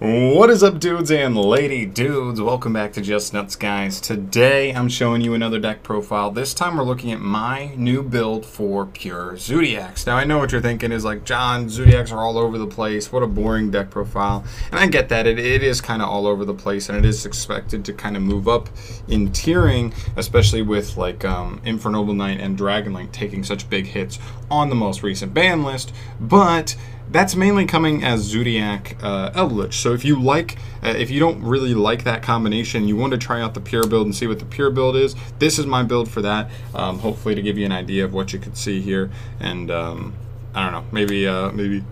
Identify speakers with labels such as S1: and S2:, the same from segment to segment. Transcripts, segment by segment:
S1: What is up, dudes and lady dudes? Welcome back to JustNutz, guys. Today I'm showing you another deck profile. This time we're looking at my new build for pure ZOODIACs. Now I know what you're thinking is like, John, ZOODIACs are all over the place. What a boring deck profile. And I get that. It is kind of all over the place, and it is expected to kind of move up in tiering, especially with like Infernoble Knight and Dragonlink taking such big hits on the most recent ban list. But that's mainly coming as ZOODIAC Eldritch. So if you don't really like that combination, you want to try out the pure build and see what the pure build is, this is my build for that. Hopefully to give you an idea of what you could see here, and I don't know, maybe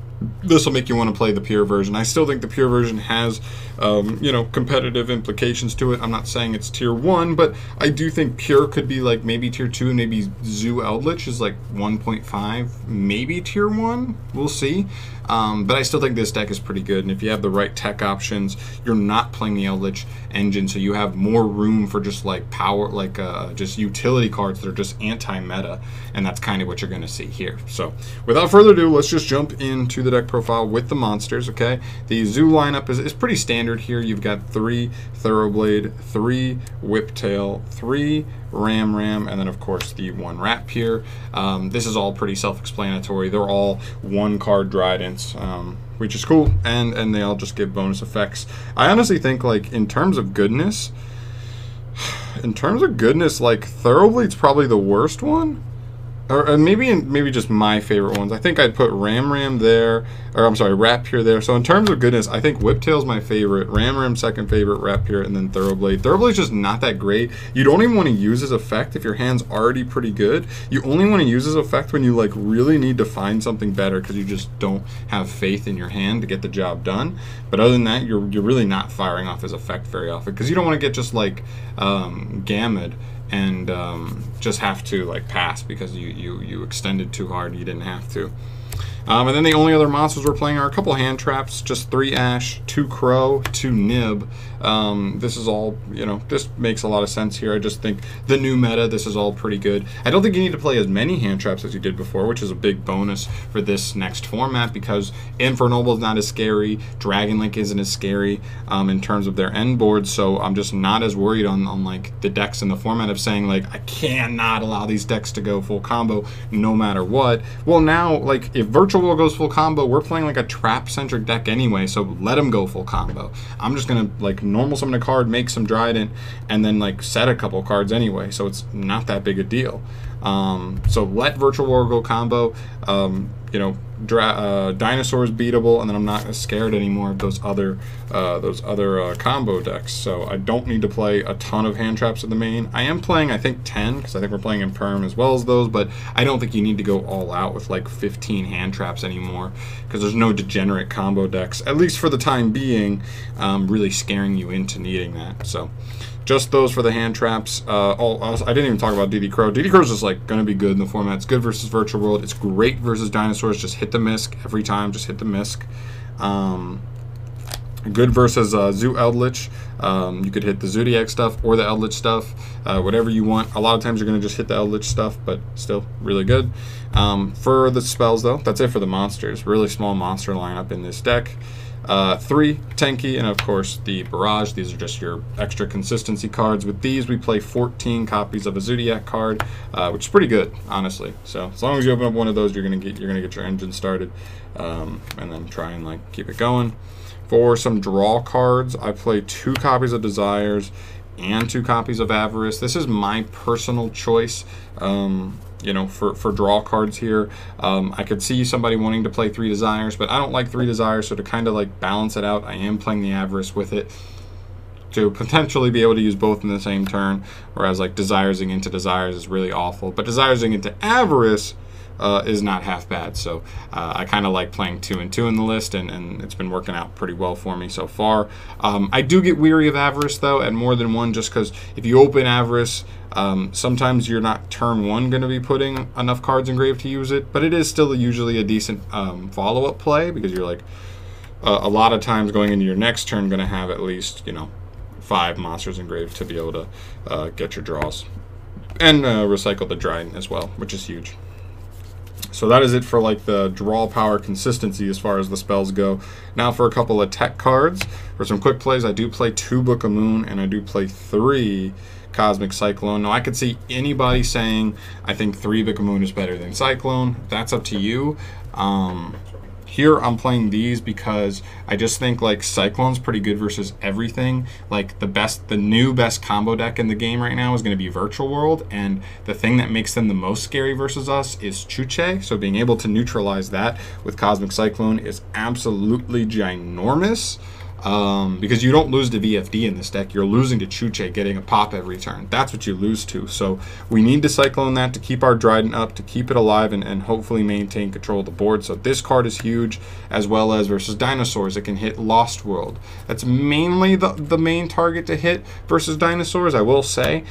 S1: this will make you want to play the pure version. I still think the pure version has, you know, competitive implications to it. I'm not saying it's tier 1, but I do think pure could be like maybe tier 2, and maybe Zoo Eldritch is like 1.5, maybe tier 1. We'll see. But I still think this deck is pretty good, and if you have the right tech options, you're not playing the Eldritch engine, so you have more room for just like power, like just utility cards that are just anti-meta, and that's kind of what you're going to see here. So without further ado, let's just jump into the deck profile with the monsters. Okay, the Zoo lineup is pretty standard here. You've got 3 Thoroughblade, 3 Whiptail, 3 Ram, and then of course the 1 Rat here. This is all pretty self-explanatory. They're all 1-card Dridents, which is cool, and they all just give bonus effects. I honestly think, like, in terms of goodness, like Thoroughblade's probably the worst one. Or maybe just my favorite ones. I think I'd put Ram there, or I'm sorry, Rat here there. So in terms of goodness, I think Whiptail's my favorite, Ram second favorite, Rat here, and then Thoroughblade. Thoroughblade's just not that great. You don't even want to use his effect if your hand's already pretty good. You only want to use his effect when you like really need to find something better, because you just don't have faith in your hand to get the job done. But other than that, you're really not firing off his effect very often, because you don't want to get just like gammed and just have to like pass because you extended too hard. You didn't have to. And then the only other monsters we're playing are a couple hand traps, just 3 Ash, 2 Crow, 2 Nib. This is all, you know, this makes a lot of sense here. I just think the new meta, this is all pretty good. I don't think you need to play as many hand traps as you did before, which is a big bonus for this next format, because Infernoble is not as scary, Dragonlink isn't as scary in terms of their end boards, so I'm just not as worried on like the decks in the format of saying like, I cannot allow these decks to go full combo no matter what. Well, now, like, if Virtual War goes full combo, we're playing like a trap-centric deck anyway, so let them go full combo. I'm just gonna like normal summon a card, make some Trident, and then like set a couple cards anyway, so it's not that big a deal. So let Virtual War go combo. You know, Dinosaur is beatable, and then I'm not as scared anymore of those other combo decks. So I don't need to play a ton of hand traps in the main. I am playing, I think, 10, because I think we're playing in Perm as well as those, but I don't think you need to go all out with like 15 hand traps anymore, because there's no degenerate combo decks, at least for the time being, really scaring you into needing that. So just those for the hand traps. I didn't even talk about DD Crow. DD Crow's just like going to be good in the format. It's good versus Virtual World. It's great versus Dinosaurs. Just hit the misc every time. Just hit the misc. Good versus Zoo Eldritch. You could hit the ZOODIAC stuff or the Eldritch stuff, whatever you want. A lot of times you're going to just hit the Eldritch stuff, but still really good. For the spells, though, that's it for the monsters. Really small monster lineup in this deck. 3 Tenki, and of course the Barrage. These are just your extra consistency cards. With these, we play 14 copies of a ZOODIAC card, which is pretty good, honestly. So as long as you open up one of those, you're gonna get your engine started, and then try and like keep it going. For some draw cards, I play 2 copies of Desires and 2 copies of Avarice. This is my personal choice. You know, for draw cards here. I could see somebody wanting to play 3 Desires, but I don't like 3 Desires, so to kind of like balance it out, I am playing the Avarice with it to potentially be able to use both in the same turn, whereas like Desiresing into Desires is really awful, but Desiresing into Avarice is not half bad. So I kind of like playing 2 and 2 in the list, and it's been working out pretty well for me so far. I do get weary of Avarice though at more than one, just because if you open Avarice, sometimes you're not turn 1 going to be putting enough cards engraved to use it, but it is still usually a decent follow-up play, because you're like a lot of times going into your next turn going to have at least, you know, 5 monsters engraved to be able to get your draws, and recycle the Dryden as well, which is huge. So that is it for like the draw power consistency as far as the spells go. Now for a couple of tech cards. For some quick plays, I do play 2 Book of Moon and I do play 3 Cosmic Cyclone. Now I could see anybody saying I think 3 Book of Moon is better than Cyclone. That's up to you. Here I'm playing these because I just think like Cyclone's pretty good versus everything. Like the new best combo deck in the game right now is going to be Virtual World, and the thing that makes them the most scary versus us is Chuche. So being able to neutralize that with Cosmic Cyclone is absolutely ginormous. Because you don't lose to VFD in this deck, you're losing to Chuche getting a pop every turn. That's what you lose to. So we need to Cyclone that to keep our Dryden up, to keep it alive, and hopefully maintain control of the board. So this card is huge, as well as versus Dinosaurs. It can hit Lost World. That's mainly the main target to hit versus Dinosaurs, I will say.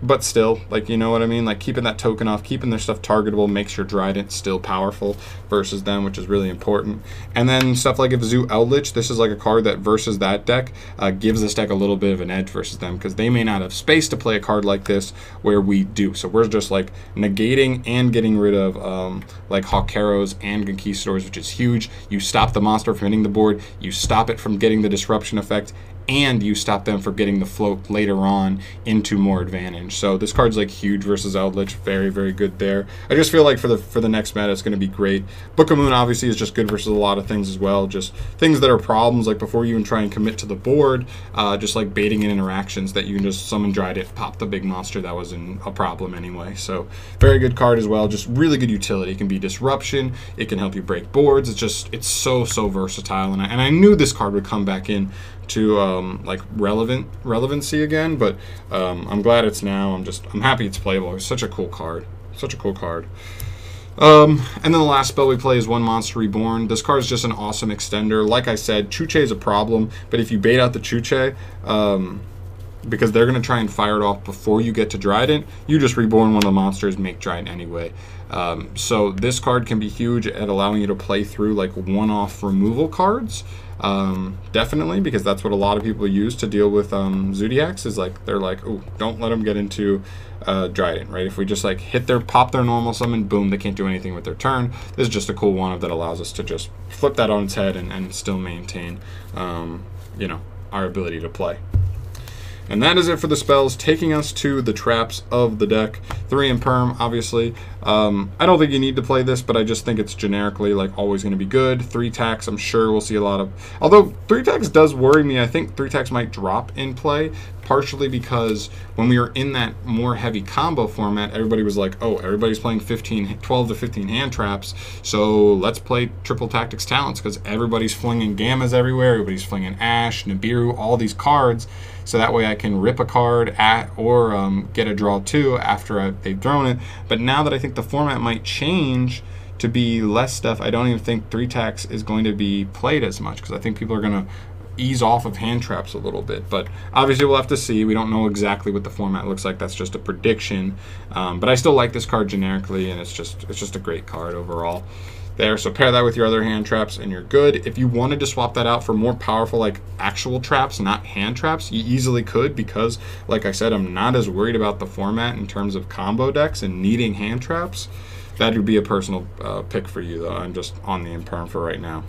S1: But still, like, you know what I mean? Like, keeping that token off, keeping their stuff targetable makes your Trident still powerful versus them, which is really important. And then stuff like if Zoo Eldritch, this is like a card that versus that deck gives this deck a little bit of an edge versus them, because they may not have space to play a card like this where we do. So we're just like negating and getting rid of like Hawkeros and Conquistadors, which is huge. You stop the monster from hitting the board, you stop it from getting the disruption effect, and you stop them from getting the float later on into more advantage. So this card's like huge versus Eldritch, very, very good there. I just feel like for the next meta, it's going to be great. Book of Moon obviously is just good versus a lot of things as well, just things that are problems, like before you even try and commit to the board, just like baiting in interactions that you can just summon Dryden, pop the big monster that was in a problem anyway. So very good card as well, just really good utility. It can be disruption, it can help you break boards. It's so versatile, and I knew this card would come back in to like relevancy again, but I'm glad it's now. I'm happy it's playable. It's such a cool card, and then the last spell we play is One Monster Reborn. This card is just an awesome extender. Like I said, Chuche is a problem, but if you bait out the Chuche, because they're going to try and fire it off before you get to Dryden, you just reborn one of the monsters, make Dryden anyway. So this card can be huge at allowing you to play through like one-off removal cards. Definitely, because that's what a lot of people use to deal with ZOODIACs, is like they're like, oh, don't let them get into Dryden, right? If we just like pop their normal summon, boom, they can't do anything with their turn. This is just a cool one that allows us to just flip that on its head and still maintain, you know, our ability to play. And that is it for the spells, taking us to the traps of the deck. 3 in Perm, obviously. I don't think you need to play this, but I just think it's generically like always going to be good. 3 tax, I'm sure we'll see a lot of... Although 3 tax does worry me, I think 3 tax might drop in play, partially because when we were in that more heavy combo format, everybody was like, oh, everybody's playing 12 to 15 hand traps, so let's play Triple Tactics Talents, because everybody's flinging Gammas everywhere, everybody's flinging Ash, Nibiru, all these cards, so that way I can rip a card or get a draw 2 after they've thrown it. But now that I think the format might change to be less stuff, I don't even think 3 tax is going to be played as much, because I think people are going to ease off of hand traps a little bit. But obviously we'll have to see. We don't know exactly what the format looks like. That's just a prediction. But I still like this card generically, and it's just a great card overall. There, so pair that with your other hand traps and you're good. If you wanted to swap that out for more powerful like actual traps, not hand traps, you easily could, because like I said, I'm not as worried about the format in terms of combo decks and needing hand traps. That would be a personal pick for you, though. I'm just on the Imperm for right now.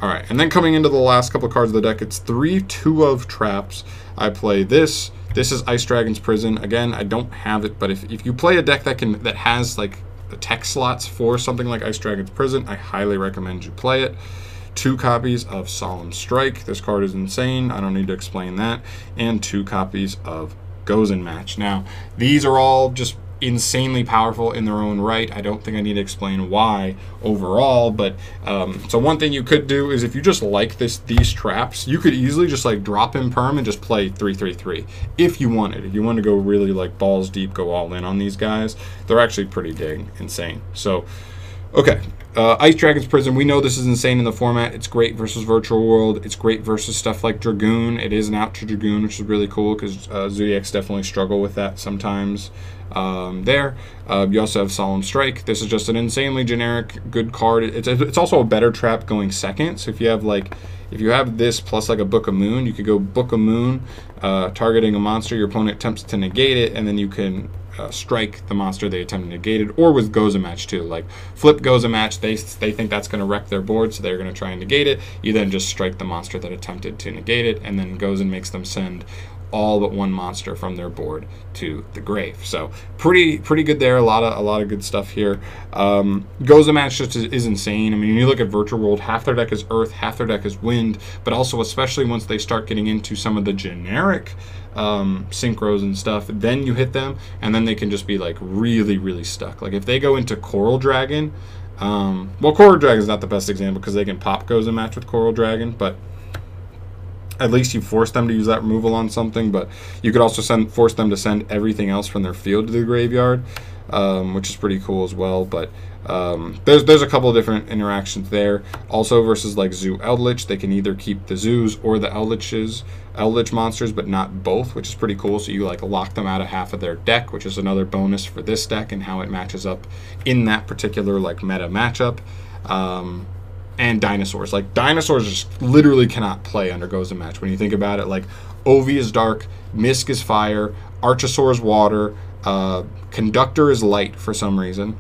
S1: All right, and then coming into the last couple of cards of the deck, it's 3 2 of traps. I play this. This is Ice Dragon's Prison. Again, I don't have it, but if you play a deck that has like the tech slots for something like Ice Dragon's Prison, I highly recommend you play it. 2 copies of Solemn Strike. This card is insane. I don't need to explain that. And 2 copies of Gozen Match. Now, these are all just insanely powerful in their own right. I don't think I need to explain why overall, but so one thing you could do is if you just like these traps, you could easily just like drop in Perm and just play 3/3/3 if you wanted. If you want to go really like balls deep, go all in on these guys, they're actually pretty dang insane. So okay, Ice Dragon's Prison, we know this is insane in the format. It's great versus Virtual World. It's great versus stuff like Dragoon. It is an out to Dragoon, which is really cool, because ZOODIACs definitely struggle with that sometimes. You also have Solemn Strike. This is just an insanely generic good card. It's also a better trap going second. So if you have this plus like a Book of Moon, you could go Book of Moon, targeting a monster. Your opponent attempts to negate it, and then you can strike the monster they attempt to negate it, or with goes a match too. Like flip goes a match, they think that's going to wreck their board, so they're going to try and negate it. You then just strike the monster that attempted to negate it, and then goes and makes them send all but one monster from their board to the grave. So pretty good there. A lot of good stuff here. Goes a match just is insane. I mean, when you look at Virtual World, half their deck is Earth, half their deck is Wind, but also especially once they start getting into some of the generic synchros and stuff, then you hit them, and then they can just be like really stuck. Like if they go into Coral Dragon, well, Coral Dragon is not the best example because they can pop goes a match with Coral Dragon, but at least you force them to use that removal on something. But you could also force them to send everything else from their field to the graveyard, which is pretty cool as well. But there's a couple of different interactions there. Also versus like Zoo Eldritch, they can either keep the Zoos or the Eldritch monsters, but not both, which is pretty cool. So you like lock them out of half of their deck, which is another bonus for this deck and how it matches up in that particular like meta matchup. And dinosaurs. Like dinosaurs just literally cannot play under goes a match. When you think about it, like Ovi is dark, Misk is fire, Archosaur is water, Conductor is light for some reason.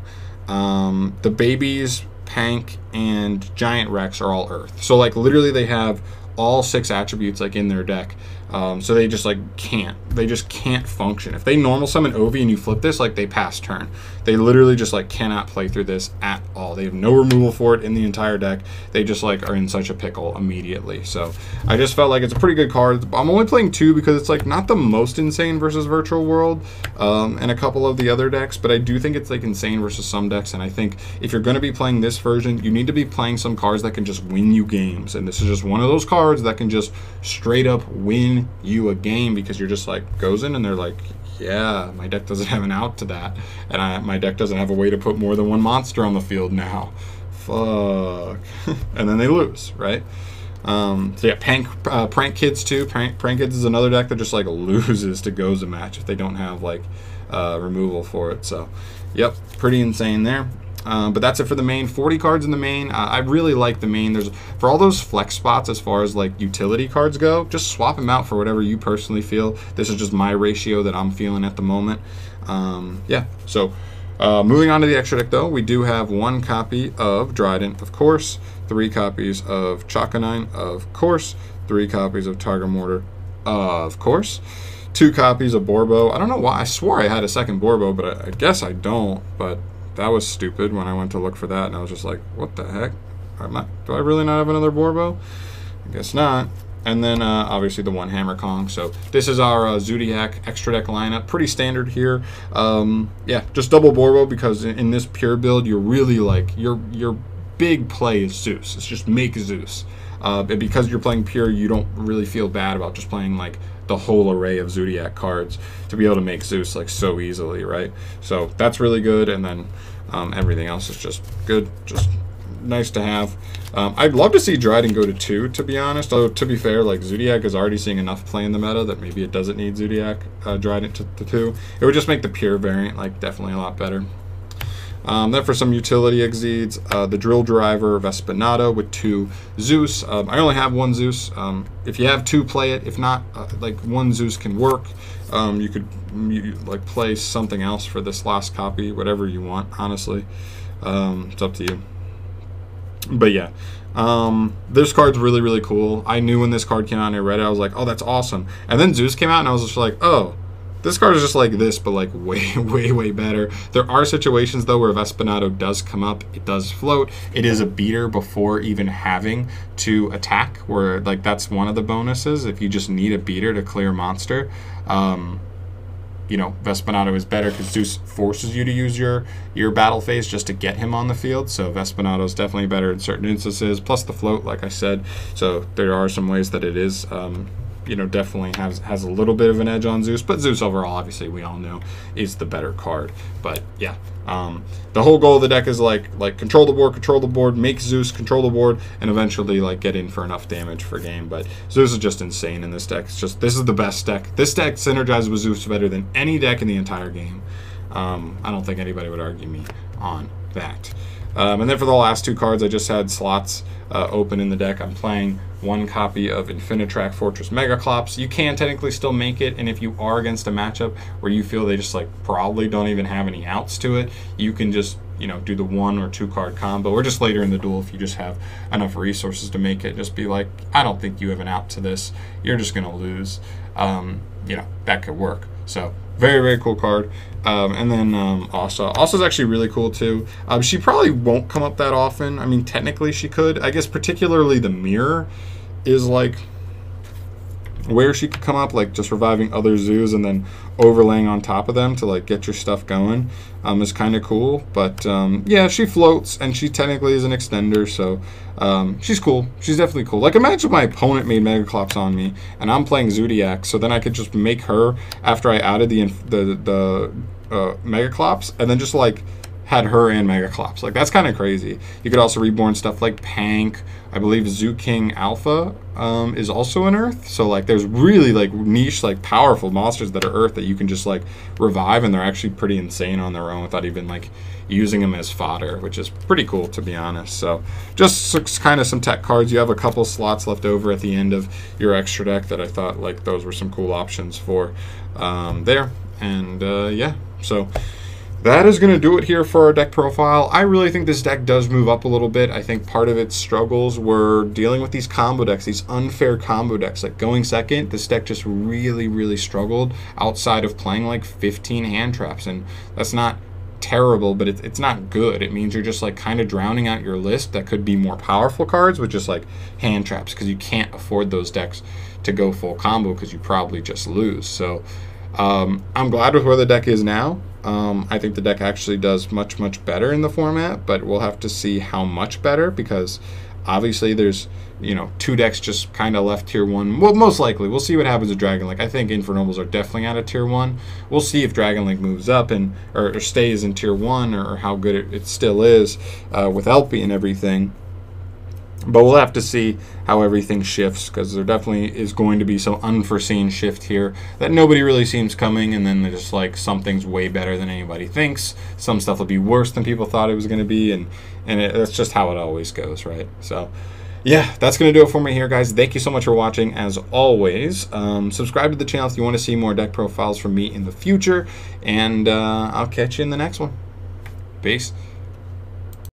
S1: The babies, Pank, and Giant Rex are all earth. So like literally they have all 6 attributes like in their deck. So they just like can't function. If they normal summon Ovi and you flip this, like they pass turn. They literally just like cannot play through this at all. They have no removal for it in the entire deck. They just like are in such a pickle immediately. So I just felt like it's a pretty good card. I'm only playing 2 because it's like not the most insane versus Virtual World and a couple of the other decks, but I do think it's like insane versus some decks. And I think if you're going to be playing this version, you need to be playing some cards that can just win you games. And this is just one of those cards that can just straight up win you a game, because you're just like goes in and they're like, yeah, my deck doesn't have an out to that, and my deck doesn't have a way to put more than one monster on the field now. Fuck. And then they lose, right? So yeah, Prank Kids too. Prank Kids is another deck that just like loses to goes a match if they don't have like removal for it. So yep, pretty insane there. But that's it for the main. 40 cards in the main. I really like the main. There's for all those flex spots as far as like utility cards go, just swap them out for whatever you personally feel. This is just my ratio that I'm feeling at the moment. Yeah, so moving on to the extra deck though, we do have 1 copy of Dryden, of course, 3 copies of Chakanine, of course, 3 copies of Tiger Mortar, of course, 2 copies of Borbo. I don't know why. I swore I had a second Borbo, but I guess I don't. But that was stupid when I went to look for that, and I was just like, what the heck? Do I really not have another Borbo? I guess not. And then obviously the 1 Hammer Kong. So this is our ZOODIAC extra deck lineup. Pretty standard here. Yeah, just double Borbo, because in this pure build, you're really like, your big play is Zeus. It's just make Zeus. And because you're playing pure, you don't really feel bad about just playing like the whole array of ZOODIAC cards to be able to make Zeus like so easily, right? So that's really good. And then everything else is just good, just nice to have. I'd love to see Dryden go to 2, to be honest. Although to be fair, like ZOODIAC is already seeing enough play in the meta that maybe it doesn't need ZOODIAC Dryden to 2. It would just make the pure variant like definitely a lot better. Then for some utility exceeds, the Drill Driver Vespanado with 2 Zeus. I only have 1 Zeus. If you have 2, play it. If not, like 1 Zeus can work. You could like play something else for this last copy, whatever you want, honestly. It's up to you. But yeah, this card's really cool. I knew when this card came out and I read it, I was like, oh, that's awesome. And then Zeus came out and I was just like, oh, this card is just like this, but like way better. There are situations though where Vespanado does come up, it does float, it is a beater before even having to attack, where like that's one of the bonuses. If you just need a beater to clear monster, you know, Vespanado is better because Zeus forces you to use your battle phase just to get him on the field. So Vespanado is definitely better in certain instances, plus the float, like I said. So there are some ways that it is you know, definitely has a little bit of an edge on Zeus, but Zeus overall, obviously, we all know, is the better card. But yeah, the whole goal of the deck is like control the board, make Zeus, control the board, and eventually like get in for enough damage for game. But Zeus is just insane in this deck. It's just, this is the best deck. This deck synergizes with Zeus better than any deck in the entire game. I don't think anybody would argue me on that. And then for the last 2 cards, I just had slots open in the deck. I'm playing 1 copy of Infinitrack Fortress Megaclops. You can technically still make it, and if you are against a matchup where you feel they just like probably don't even have any outs to it, you can just, you know, do the 1 or 2 card combo, or just later in the duel if you just have enough resources to make it, just be like, I don't think you have an out to this, you're just gonna lose. You know, that could work. So very, very cool card. And then Asa's actually really cool too. She probably won't come up that often. I mean, technically she could. I guess particularly the mirror is like where she could come up, like just reviving other zoos and then overlaying on top of them to like get your stuff going, is kind of cool. But yeah, she floats and she technically is an extender, so she's cool. She's definitely cool. Like, imagine my opponent made Megaclops on me and I'm playing ZOODIAC, so then I could just make her after I added the Megaclops, and then just like had her and Megaclops. Like, that's kind of crazy. You could also reborn stuff like Pank. I believe Zoo King Alpha is also an Earth. So like there's really like niche, like powerful monsters that are Earth that you can just like revive, and they're actually pretty insane on their own without even like using them as fodder, which is pretty cool, to be honest. So just kind of some tech cards. You have a couple slots left over at the end of your extra deck that I thought like those were some cool options for there. And yeah, so that is going to do it here for our deck profile. I really think this deck does move up a little bit. I think part of its struggles were dealing with these combo decks, these unfair combo decks. Like going second, this deck just really, really struggled outside of playing like 15 hand traps. And that's not terrible, but it's not good. It means you're just like kind of drowning out your list that could be more powerful cards with just like hand traps, because you can't afford those decks to go full combo because you probably just lose. So I'm glad with where the deck is now. I think the deck actually does much, much better in the format, but we'll have to see how much better, because obviously there's, you know, 2 decks just kind of left tier 1. Well, most likely. We'll see what happens with Dragon Link. I think Infernobles are definitely out of tier 1. We'll see if Dragon Link moves up and or stays in tier 1, or how good it still is with Elpie and everything. But we'll have to see how everything shifts, because there definitely is going to be some unforeseen shift here that nobody really seems coming, and then there's like something's way better than anybody thinks. Some stuff will be worse than people thought it was going to be, and that's just how it always goes, right? So yeah, that's going to do it for me here, guys. Thank you so much for watching, as always. Subscribe to the channel if you want to see more deck profiles from me in the future, and I'll catch you in the next one. Peace.